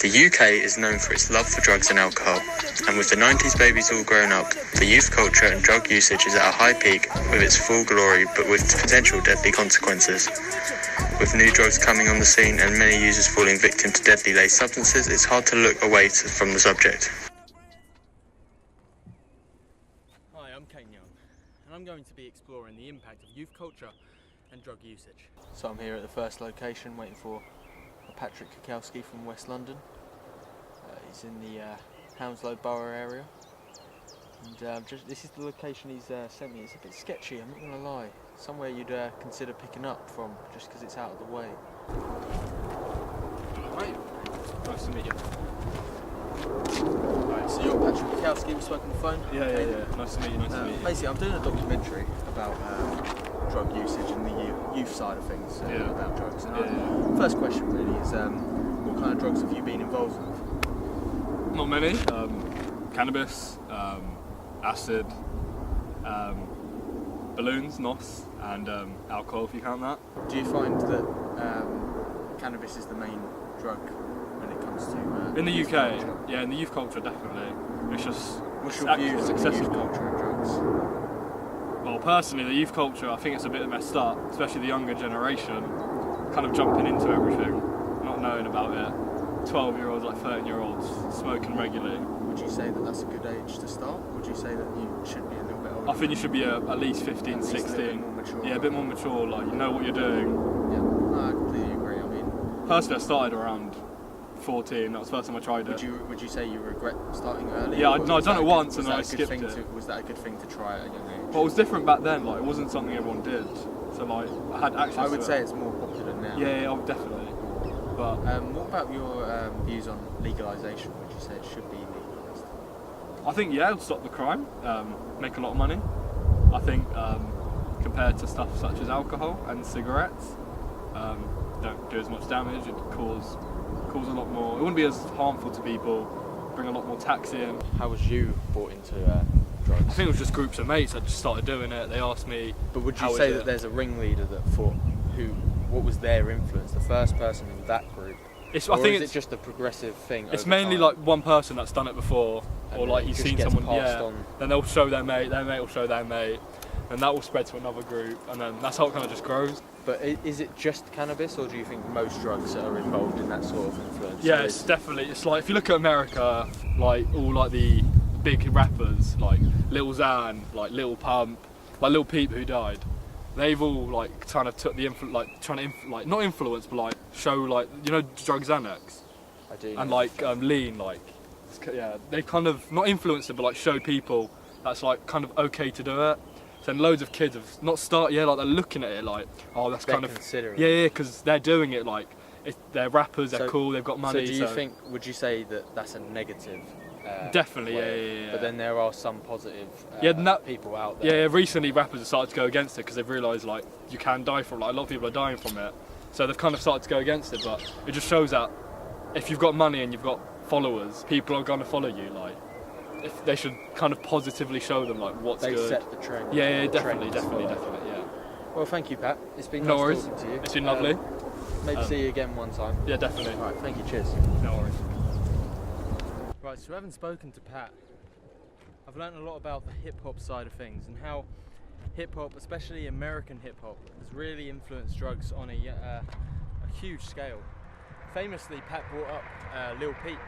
The UK is known for its love for drugs and alcohol, and with the 90s babies all grown up, the youth culture and drug usage is at a high peak with its full glory but with potential deadly consequences. With new drugs coming on the scene and many users falling victim to deadly laced substances, it's hard to look away from the subject. Hi, I'm Kane Young, and I'm going to be exploring the impact of youth culture and drug usage. So I'm here at the first location waiting for Patrick Kukowski from West London. He's in the Hounslow Borough area, and this is the location he's sent me. It's a bit sketchy, I'm not going to lie. Somewhere you'd consider picking up from just because it's out of the way. Right, nice to meet you. Right, so you're Patrick Kukowski, we spoke on the phone? Yeah. Nice to meet you, Basically, I'm doing a documentary about drug usage and the youth side of things, about drugs. And first question really is, what kind of drugs have you been involved with? Not many. Cannabis, acid, balloons, NOS, and alcohol if you count that. Do you find that cannabis is the main drug when it comes to... in the youth UK, culture? yeah, in the youth culture definitely. It's just... What's your views on accessible. youth culture and drugs? Well, personally, the youth culture, I think it's a bit messed up, especially the younger generation, kind of jumping into everything, not knowing about it. 12-year-olds, like 13-year-olds, smoking regularly. Would you say that that's a good age to start? Would you say that you should be a little bit older? I think you should be at least 15, at least 16. A bit more mature. Yeah, a bit more mature, like you know what you're doing. Yeah, no, I completely agree. I mean, Personally, I started around 14, that was the first time I tried it. would you say you regret starting early? Yeah, I've done it once and then I skipped it. Was that a good thing to try at a young age? Well, it was different back then, like it wasn't something everyone did. So like, I had access to it. I would say it's more popular now. Yeah, definitely. But what about your views on legalisation? Would you say it should be legalised? I think, yeah, it'll stop the crime, make a lot of money. I think compared to stuff such as alcohol and cigarettes, don't do as much damage, it cause a lot more, it wouldn't be as harmful to people, bring a lot more tax in. How was you brought into drugs? I think it was just groups of mates that just started doing it. They asked me. But would you say that there's a ringleader that what was their influence, the first person in that group? I think it's just a progressive thing? It's mainly like one person that's done it before, or like you've seen someone, then they'll show their mate will show their mate, and that will spread to another group, and then that's how it kind of just grows. But is it just cannabis, or do you think most drugs are involved in that sort of influence? Yeah, it's definitely. It's like if you look at America, like all like the big rappers, like Lil Xan, like Lil Pump, like Lil Peep who died. They've all like kind of took the not influence, but like show like drug Xanax. I do. And like lean, like they kind of not influenced it, but like show people that's like kind of okay to do it. So then loads of kids have not started, like they're looking at it like, oh, that's they're kind of considering. Yeah, because they're doing it like they're rappers, they're cool, they've got money. So would you say that that's a negative? Definitely, yeah. But then there are some positive people out there. Yeah, recently rappers have started to go against it because they've realised like you can die from it. Like a lot of people are dying from it, so they've kind of started to go against it. But it just shows that if you've got money and you've got followers, people are going to follow you. Like, if they should kind of positively show them like what's good. They set the trend. Yeah, definitely, yeah. Well, thank you, Pat. It's been no nice worries. talking to you. It's been lovely. Maybe see you again one time. Yeah, definitely. All right, thank you. Cheers. No worries. Right, so having spoken to Pat, I've learned a lot about the hip-hop side of things and how hip-hop, especially American hip-hop, has really influenced drugs on a huge scale. Famously, Pat brought up Lil Peep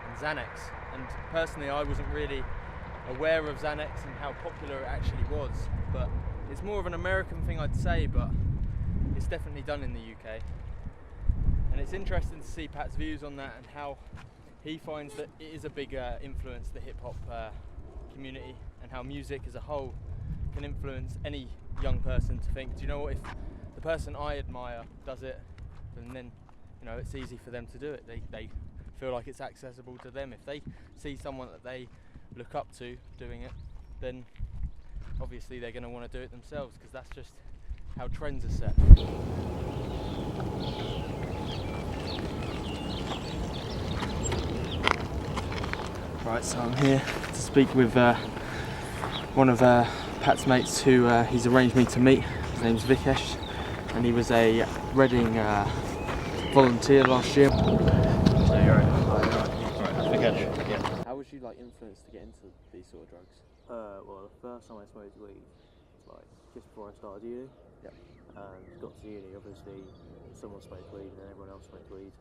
and Xanax, and personally I wasn't really aware of Xanax and how popular it actually was, but it's more of an American thing, I'd say, but it's definitely done in the UK. And it's interesting to see Pat's views on that and how he finds that it is a big influence, the hip-hop community, and how music as a whole can influence any young person to think, do you know what, if the person I admire does it, then it's easy for them to do it. They feel like it's accessible to them. If they see someone that they look up to doing it, then obviously they're going to want to do it themselves, because that's just how trends are set. Right, so I'm here to speak with one of Pat's mates who he's arranged me to meet. His name's Vikesh, and he was a Reading volunteer last year. So you're right. Okay. Yeah. How was you like influenced to get into these sort of drugs? Well, the first time I smoked weed, like just before I started uni. Yeah. And got to uni, obviously, someone smoked weed and then everyone else smoked weed,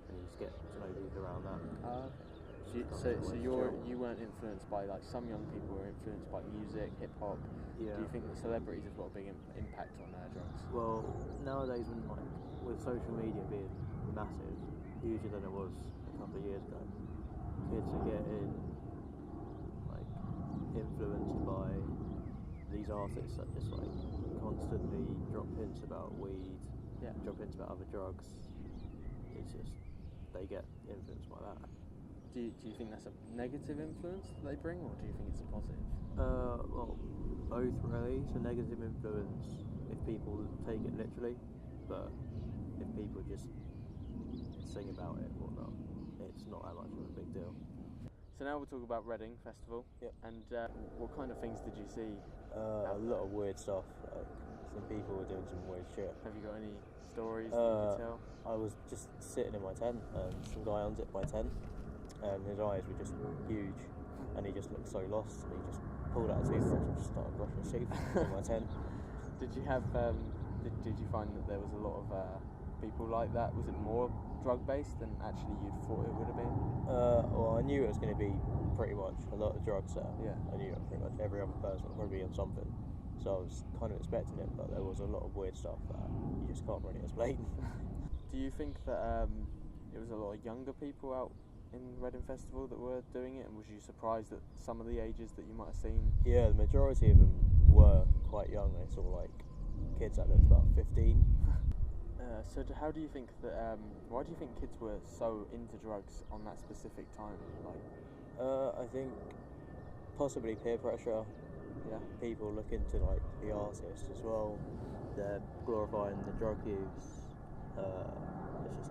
and you just get to know people around that. So you weren't influenced by, like, some young people were influenced by music, hip hop. Yeah. Do you think that celebrities have got a big impact on drugs? Well, nowadays, with social media being massive, huger than it was a couple of years ago, kids are getting like influenced by these artists that just like constantly drop hints about weed, drop hints about other drugs. It's just they get influenced by that. Do you think that's a negative influence that they bring, or do you think it's a positive? Well, both really. It's a negative influence if people take it literally, but if people just sing about it or whatnot, it's not that much of a big deal. So now we'll talk about Reading Festival. Yep. And what kind of things did you see? A lot of weird stuff. Like, some people were doing some weird shit. Have you got any stories that you can tell? I was just sitting in my tent, and some guy unzipped my tent, and his eyes were just huge, and he just looked so lost, and he just pulled out a toothbrush and just started brushing his teeth in my tent. Did you have? Did you find that there was a lot of people like that? Was it more drug based than actually you'd thought it would have been? Well, I knew it was going to be pretty much a lot of drugs there. Yeah. I knew that pretty much every other person would probably be on something, so I was kind of expecting it, but there was a lot of weird stuff that you just can't really explain. Do you think that it was a lot of younger people out in Reading Festival that were doing it, and was you surprised at some of the ages that you might have seen? Yeah, the majority of them were quite young. They sort of like kids that looked about 15. So how do you think that? Why do you think kids were so into drugs on that specific time? Like, I think possibly peer pressure. yeah, People look into like the artists as well. They're glorifying the drug use. It's just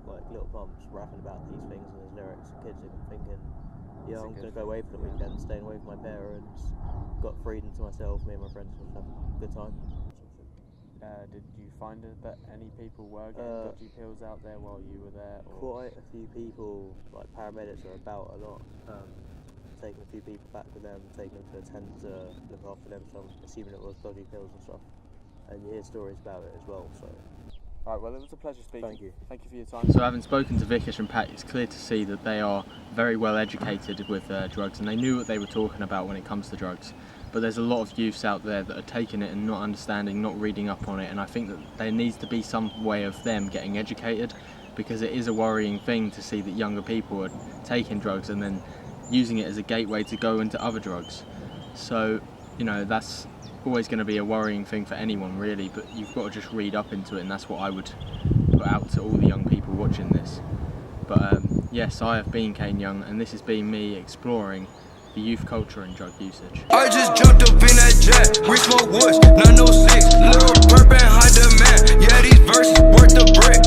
like Little Pumps rapping about these things in his lyrics. Kids are thinking, yeah, I'm going to go away for the weekend, staying away from my parents, got freedom to myself, me and my friends will have a good time. Did you find that any people were getting dodgy pills out there while you were there? Or? Quite a few people, like paramedics, are about a lot. Taking a few people back with them, taking them to a tent to look after them, so I'm assuming it was dodgy pills and stuff. And you hear stories about it as well, so... Right, well, it was a pleasure speaking. Thank you. Thank you for your time. So having spoken to Vikish and Pat, it's clear to see that they are very well educated with drugs, and they knew what they were talking about when it comes to drugs. But there's a lot of youths out there that are taking it and not understanding, not reading up on it, and I think that there needs to be some way of them getting educated, because it is a worrying thing to see that younger people are taking drugs and then using it as a gateway to go into other drugs. So, you know, that's always going to be a worrying thing for anyone really, but you've got to just read up into it, and that's what I would put out to all the young people watching this. But yes, I have been Kane Young, and this has been me exploring the youth culture and drug usage. I just jumped up in that jet, we smoke woods, 906, little purple